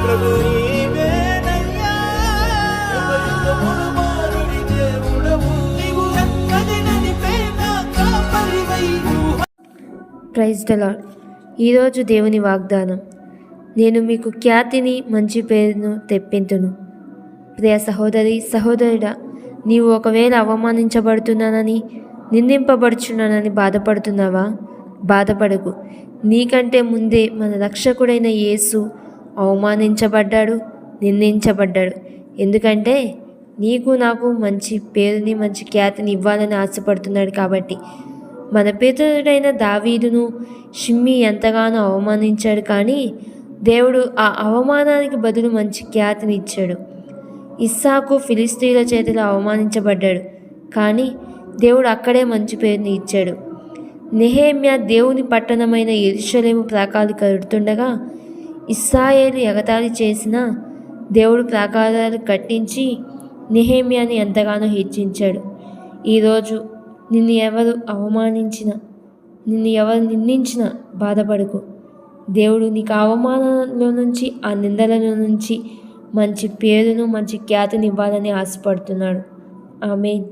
ప్రభు నీవేనయ్యా, యుగయుగములు మారుడి దేవుడవు, నీవు ఎక్కడి నడిపేనా కాపరివై. Praise the Lord. ఈరోజు దేవుని వాగ్దానం, నేను మీకు ఖ్యాతిని మంచి పేరును తెప్పింతును. ప్రియ సహోదరి సహోదరుడా, నీవు ఒకవేళ అవమానించబడుతున్నానని నిందింపబడుచున్నానని బాధపడుతున్నావా? బాధపడకు. నీకంటే ముందే మన రక్షకుడైన యేసు అవమానించబడ్డాడు, నిందించబడ్డాడు. ఎందుకంటే నీకు నాకు మంచి పేరుని మంచి ఖ్యాతిని ఇవ్వాలని ఆశపడుతున్నాడు కాబట్టి. మన పితరుడైన దావీదును షిమ్మీ ఎంతగానో అవమానించాడు, కానీ దేవుడు ఆ అవమానానికి బదులు మంచి ఖ్యాతిని ఇచ్చాడు. ఇస్సాకు ఫిలిస్తీన్ల చేతిలో అవమానించబడ్డాడు, కానీ దేవుడు అక్కడే మంచి పేరుని ఇచ్చాడు. నెహెమ్యా దేవుని పట్టణమైన యెరూషలేము ప్రాకారాలు కడుతుండగా ఇశ్రాయేలు ఎగతాళి చేసిన దేవుడు ప్రాకారాలు కట్టించి నెహెమ్యాని ఎంతగానో హెచ్చించాడు. ఈరోజు నిన్ను ఎవరు అవమానించినా, నిన్ను ఎవరు నిందించినా బాధపడకు. దేవుడు నీకు అవమానంలో నుంచి, ఆ నిందలలో నుంచి మంచి పేరును మంచి ఖ్యాతిని ఇవ్వాలని ఆశపడుతున్నాడు. ఆమేన్.